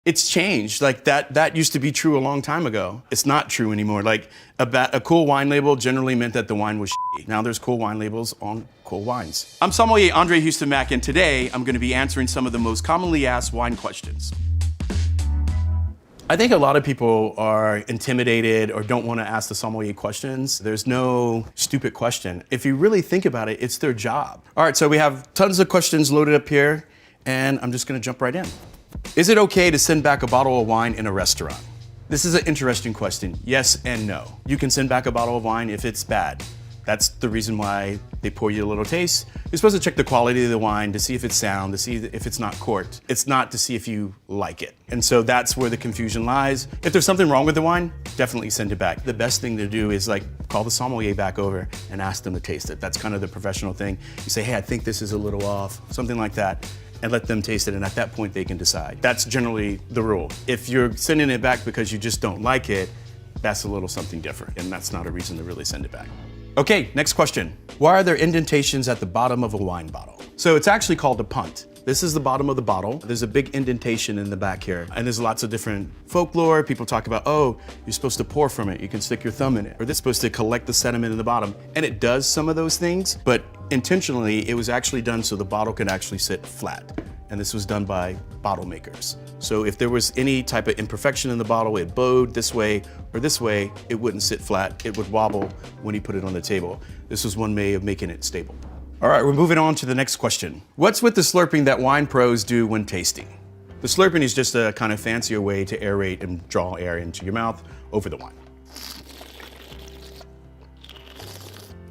It's changed. Like that used to be true a long time ago. It's not true anymore. Like a cool wine label generally meant that the wine was shitty. Now there's cool wine labels on cool wines. I'm sommelier Andre Houston Mack, and today I'm gonna be answering some of the most commonly asked wine questions. I think a lot of people are intimidated or don't want to ask the sommelier questions. There's no stupid question. If you really think about it, it's their job. All right, so we have tons of questions loaded up here, and I'm just gonna jump right in. Is it okay to send back a bottle of wine in a restaurant? This is an interesting question. Yes and no. You can send back a bottle of wine if it's bad. That's the reason why they pour you a little taste. You're supposed to check the quality of the wine to see if it's sound, to see if it's not corked. It's not to see if you like it. And so that's where the confusion lies. If there's something wrong with the wine, definitely send it back. The best thing to do is like call the sommelier back over and ask them to taste it. That's kind of the professional thing. You say, hey, I think this is a little off, something like that, and let them taste it, and at that point they can decide. That's generally the rule. If you're sending it back because you just don't like it, that's a little something different, and that's not a reason to really send it back. Okay, next question. Why are there indentations at the bottom of a wine bottle? So it's actually called a punt. This is the bottom of the bottle. There's a big indentation in the back here. And there's lots of different folklore. People talk about, oh, you're supposed to pour from it. You can stick your thumb in it. Or this is supposed to collect the sediment in the bottom. And it does some of those things, but intentionally, it was actually done so the bottle could actually sit flat. And this was done by bottle makers. So if there was any type of imperfection in the bottle, it bowed this way or this way, it wouldn't sit flat. It would wobble when you put it on the table. This was one way of making it stable. All right, we're moving on to the next question. What's with the slurping that wine pros do when tasting? The slurping is just a kind of fancier way to aerate and draw air into your mouth over the wine.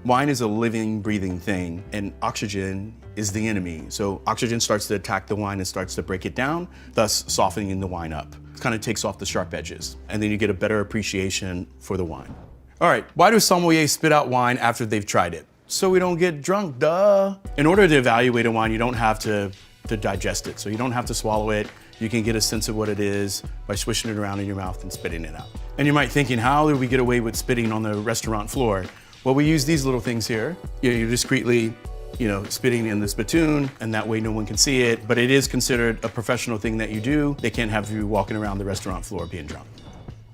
Wine is a living, breathing thing, and oxygen is the enemy. So oxygen starts to attack the wine and starts to break it down, thus softening the wine up. It kind of takes off the sharp edges, and then you get a better appreciation for the wine. All right, why do sommeliers spit out wine after they've tried it? So we don't get drunk, duh. In order to evaluate a wine, you don't have to digest it. So you don't have to swallow it. You can get a sense of what it is by swishing it around in your mouth and spitting it out. And you might be thinking, how do we get away with spitting on the restaurant floor? Well, we use these little things here. You're discreetly, spitting in the spittoon, and that way no one can see it. But it is considered a professional thing that you do. They can't have you walking around the restaurant floor being drunk.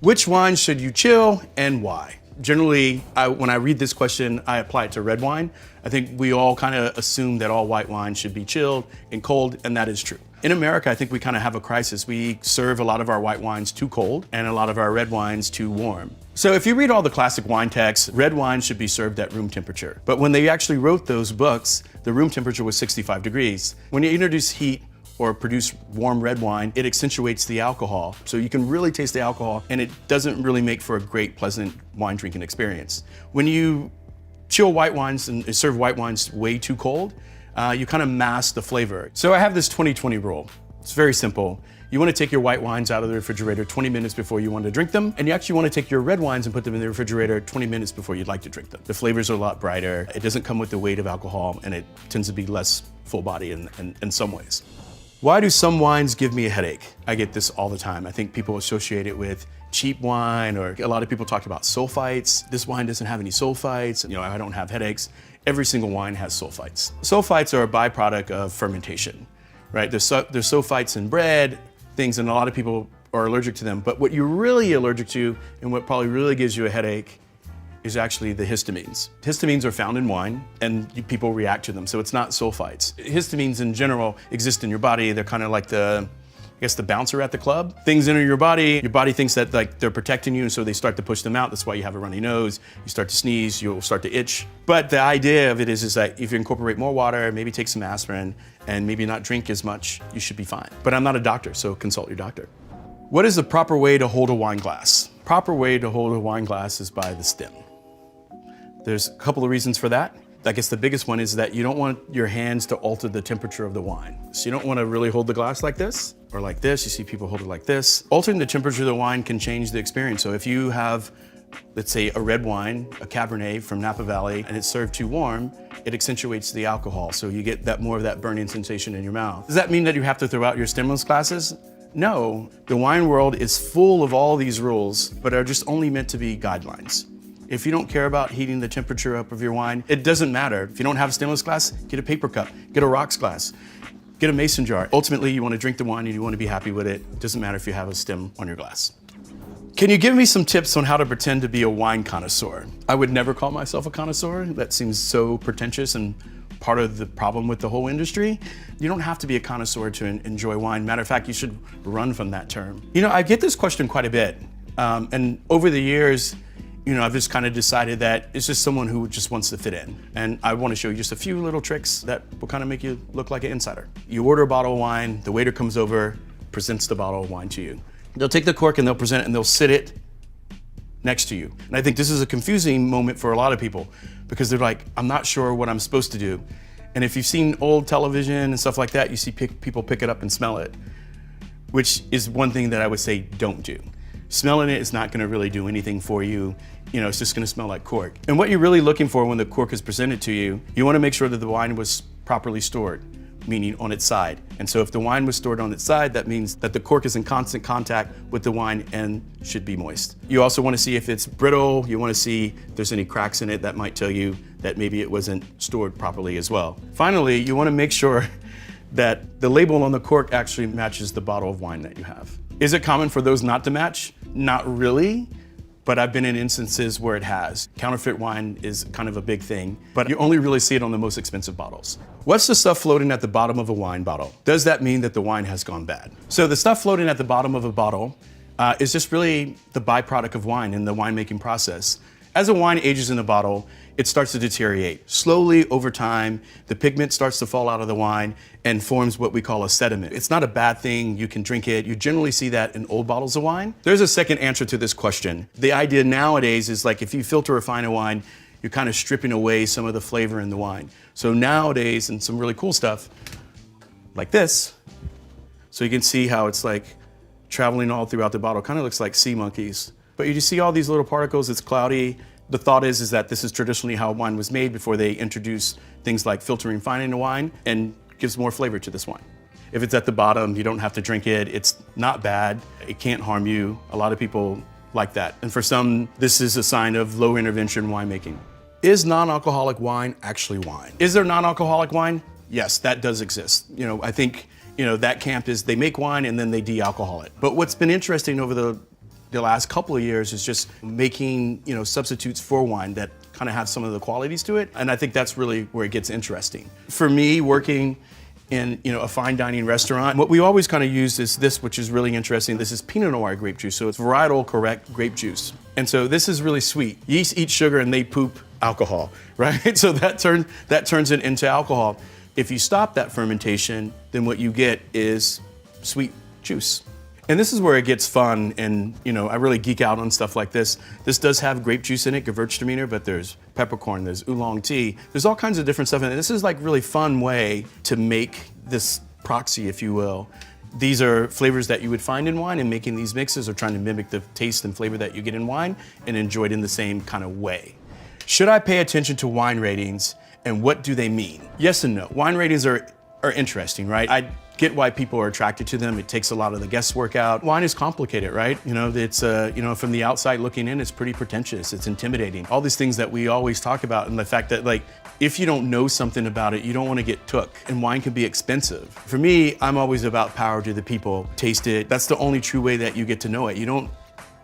Which wine should you chill and why? Generally, when I read this question, I apply it to red wine. I think we all kind of assume that all white wine should be chilled and cold, and that is true. In America, I think we kind of have a crisis. We serve a lot of our white wines too cold and a lot of our red wines too warm. So if you read all the classic wine texts, red wine should be served at room temperature. But when they actually wrote those books, the room temperature was 65 degrees. When you introduce heat or produce warm red wine, it accentuates the alcohol. So you can really taste the alcohol, and it doesn't really make for a great, pleasant wine drinking experience. When you chill white wines and serve white wines way too cold, you kind of mask the flavor. So I have this 20-20 rule. It's very simple. You want to take your white wines out of the refrigerator 20 minutes before you want to drink them, and you actually want to take your red wines and put them in the refrigerator 20 minutes before you'd like to drink them. The flavors are a lot brighter. It doesn't come with the weight of alcohol, and it tends to be less full body in some ways. Why do some wines give me a headache? I get this all the time. I think people associate it with cheap wine, or a lot of people talk about sulfites. This wine doesn't have any sulfites. I don't have headaches. Every single wine has sulfites. Sulfites are a byproduct of fermentation, right? There's sulfites in bread, things, and a lot of people are allergic to them. But what you're really allergic to, and what probably really gives you a headache, is actually the histamines. Histamines are found in wine, and people react to them, so it's not sulfites. Histamines in general exist in your body. They're kind of like the bouncer at the club. Things enter your body thinks that they're protecting you, and so they start to push them out. That's why you have a runny nose, you start to sneeze, you'll start to itch. But the idea of it is that if you incorporate more water, maybe take some aspirin, and maybe not drink as much, you should be fine. But I'm not a doctor, so consult your doctor. What is the proper way to hold a wine glass? Proper way to hold a wine glass is by the stem. There's a couple of reasons for that. I guess the biggest one is that you don't want your hands to alter the temperature of the wine. So you don't want to really hold the glass like this or like this. You see people hold it like this. Altering the temperature of the wine can change the experience. So if you have, let's say, a red wine, a Cabernet from Napa Valley, and it's served too warm, it accentuates the alcohol. So you get more of that burning sensation in your mouth. Does that mean that you have to throw out your stemless glasses? No, the wine world is full of all these rules, but are just only meant to be guidelines. If you don't care about heating the temperature up of your wine, it doesn't matter. If you don't have a stemless glass, get a paper cup, get a rocks glass. get a mason jar. Ultimately, you want to drink the wine and you want to be happy with it. It doesn't matter if you have a stem on your glass. Can you give me some tips on how to pretend to be a wine connoisseur? I would never call myself a connoisseur. That seems so pretentious and part of the problem with the whole industry. You don't have to be a connoisseur to enjoy wine. Matter of fact, you should run from that term. You know, I get this question quite a bit. And over the years, you know, I've just kind of decided that it's just someone who just wants to fit in. And I want to show you just a few little tricks that will kind of make you look like an insider. You order a bottle of wine, the waiter comes over, presents the bottle of wine to you. They'll take the cork and they'll present it and they'll sit it next to you. And I think this is a confusing moment for a lot of people because they're like, I'm not sure what I'm supposed to do. And if you've seen old television and stuff like that, you see people pick it up and smell it, which is one thing that I would say don't do. Smelling it is not gonna really do anything for you. You know, it's just gonna smell like cork. And what you're really looking for when the cork is presented to you, you wanna make sure that the wine was properly stored, meaning on its side. And so if the wine was stored on its side, that means that the cork is in constant contact with the wine and should be moist. You also want to see if it's brittle. You want to see if there's any cracks in it that might tell you that maybe it wasn't stored properly as well. Finally, you want to make sure that the label on the cork actually matches the bottle of wine that you have. Is it common for those not to match? Not really. But I've been in instances where it has. Counterfeit wine is kind of a big thing, but you only really see it on the most expensive bottles. What's the stuff floating at the bottom of a wine bottle? Does that mean that the wine has gone bad? So the stuff floating at the bottom of a bottle is just really the byproduct of wine in the winemaking process. As a wine ages in a bottle, it starts to deteriorate. Slowly over time, the pigment starts to fall out of the wine and forms what we call a sediment. It's not a bad thing, you can drink it. You generally see that in old bottles of wine. There's a second answer to this question. The idea nowadays is like if you filter refine a wine, you're kind of stripping away some of the flavor in the wine. So nowadays, and some really cool stuff, like this, so you can see how it's like traveling all throughout the bottle, kind of looks like sea monkeys. But you just see all these little particles, it's cloudy. The thought is that this is traditionally how wine was made before they introduced things like filtering fine into wine and gives more flavor to this wine. If it's at the bottom, you don't have to drink it. It's not bad. It can't harm you. A lot of people like that. And for some, this is a sign of low intervention winemaking. Is non-alcoholic wine actually wine? Is there non-alcoholic wine? Yes, that does exist. You know, I think, you know, that camp is they make wine and then they de-alcohol it. But what's been interesting over the last couple of years is just making, you know, substitutes for wine that kind of have some of the qualities to it. And I think that's really where it gets interesting. For me, working in, you know, a fine dining restaurant, what we always kind of use is this, which is really interesting. This is Pinot Noir grape juice. So it's varietal correct grape juice. And so this is really sweet. Yeast eat sugar and they poop alcohol, right? So that turns it into alcohol. If you stop that fermentation, then what you get is sweet juice. And this is where it gets fun, and you know, I really geek out on stuff like this. This does have grape juice in it, Gewürztraminer, but there's peppercorn, there's oolong tea, there's all kinds of different stuff in it. This is like really fun way to make this proxy, if you will. These are flavors that you would find in wine, and making these mixes or trying to mimic the taste and flavor that you get in wine and enjoy it in the same kind of way. Should I pay attention to wine ratings, and what do they mean? Yes and no. Wine ratings are interesting, right? I get why people are attracted to them. It takes a lot of the guesswork out. Wine is complicated, right? You know, it's, you know, from the outside looking in, it's pretty pretentious. It's intimidating. All these things that we always talk about, and the fact that, like, if you don't know something about it, you don't want to get took. And wine can be expensive. For me, I'm always about power to the people. Taste it. That's the only true way that you get to know it. You don't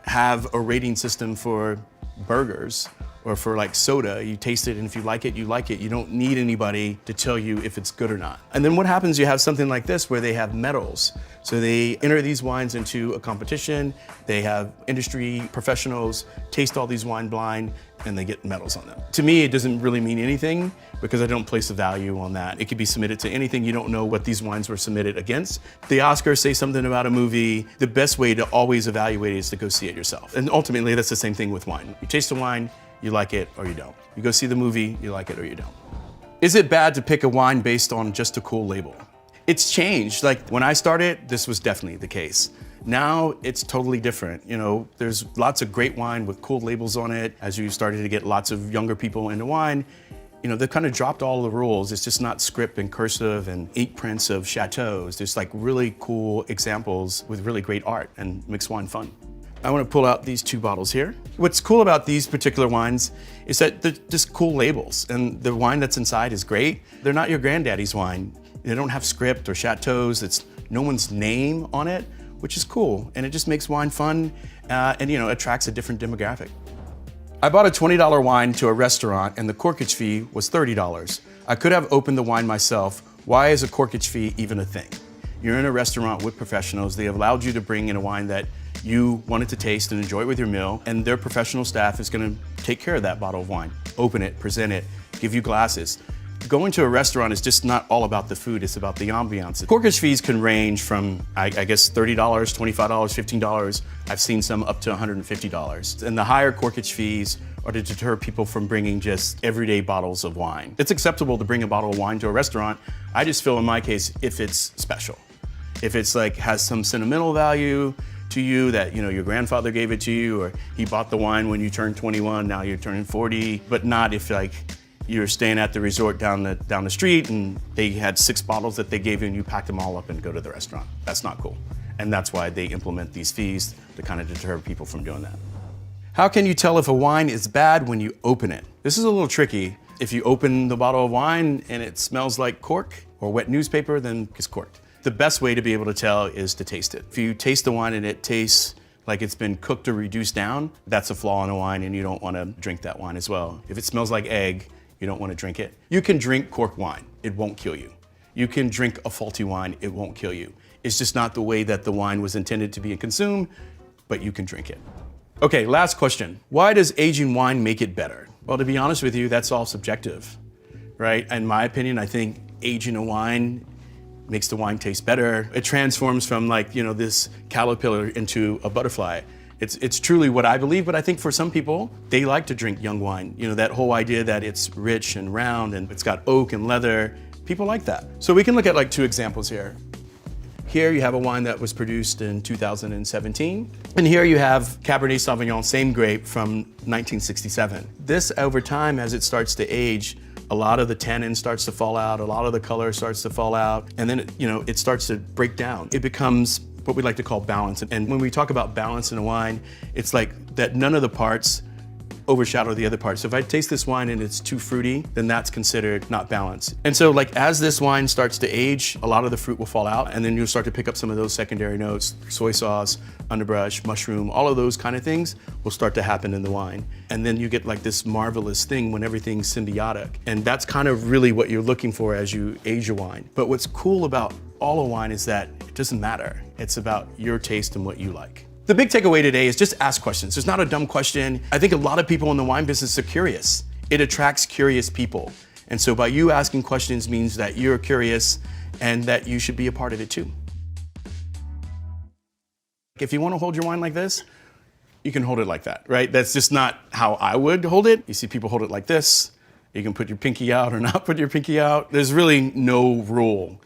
have a rating system for burgers or for like soda. You taste it, and if you like it, you like it. You don't need anybody to tell you if it's good or not. And then what happens, you have something like this where they have medals. So they enter these wines into a competition. They have industry professionals taste all these wine blind, and they get medals on them. To me, it doesn't really mean anything because I don't place a value on that. It could be submitted to anything. You don't know what these wines were submitted against. The Oscars say something about a movie. The best way to always evaluate it is to go see it yourself. And ultimately, that's the same thing with wine. You taste the wine, you like it or you don't. You go see the movie, you like it or you don't. Is it bad to pick a wine based on just a cool label? It's changed. Like when I started, this was definitely the case. Now it's totally different. You know, there's lots of great wine with cool labels on it. As you started to get lots of younger people into wine, you know, they've kind of dropped all the rules. It's just not script and cursive and ink prints of chateaus. There's like really cool examples with really great art and makes wine fun. I want to pull out these two bottles here. What's cool about these particular wines is that they're just cool labels, and the wine that's inside is great. They're not your granddaddy's wine. They don't have script or chateaus. It's no one's name on it, which is cool. And it just makes wine fun and attracts a different demographic. I bought a $20 wine to a restaurant and the corkage fee was $30. I could have opened the wine myself. Why is a corkage fee even a thing? You're in a restaurant with professionals. They have allowed you to bring in a wine that you wanted to taste and enjoy with your meal, and their professional staff is gonna take care of that bottle of wine. Open it, present it, give you glasses. Going to a restaurant is just not all about the food, it's about the ambiance. Corkage fees can range from, I guess, $30, $25, $15. I've seen some up to $150. And the higher corkage fees are to deter people from bringing just everyday bottles of wine. It's acceptable to bring a bottle of wine to a restaurant. I just feel in my case, if it's special. If it's like, has some sentimental value to you that, your grandfather gave it to you, or he bought the wine when you turned 21, now you're turning 40, but not if like, you're staying at the resort down the street and they had 6 bottles that they gave you and you packed them all up and go to the restaurant. That's not cool. And that's why they implement these fees to kind of deter people from doing that. How can you tell if a wine is bad when you open it? This is a little tricky. If you open the bottle of wine and it smells like cork or wet newspaper, then it's corked. The best way to be able to tell is to taste it. If you taste the wine and it tastes like it's been cooked or reduced down, that's a flaw in a wine and you don't want to drink that wine as well. If it smells like egg, you don't want to drink it. You can drink cork wine, it won't kill you. You can drink a faulty wine, it won't kill you. It's just not the way that the wine was intended to be consumed, but you can drink it. Okay, last question. Why does aging wine make it better? Well, to be honest with you, that's all subjective, right? In my opinion, I think aging a wine makes the wine taste better. It transforms from this caterpillar into a butterfly. It's truly what I believe, but I think for some people, they like to drink young wine. That whole idea that it's rich and round and it's got oak and leather, people like that. So we can look at 2 examples here. Here you have a wine that was produced in 2017. And here you have Cabernet Sauvignon, same grape from 1967. This over time, as it starts to age, a lot of the tannin starts to fall out, a lot of the color starts to fall out, and then it starts to break down. It becomes what we like to call balance. And when we talk about balance in a wine, it's like that none of the parts overshadow the other parts. So if I taste this wine and it's too fruity, then that's considered not balanced. And so as this wine starts to age, a lot of the fruit will fall out and then you'll start to pick up some of those secondary notes, soy sauce, underbrush, mushroom, all of those kind of things will start to happen in the wine. And then you get this marvelous thing when everything's symbiotic. And that's kind of really what you're looking for as you age your wine. But what's cool about all of wine is that it doesn't matter. It's about your taste and what you like. The big takeaway today is just ask questions. There's not a dumb question. I think a lot of people in the wine business are curious. It attracts curious people. And so by you asking questions means that you're curious and that you should be a part of it too. If you want to hold your wine like this, you can hold it like that, right? That's just not how I would hold it. You see people hold it like this. You can put your pinky out or not put your pinky out. There's really no rule.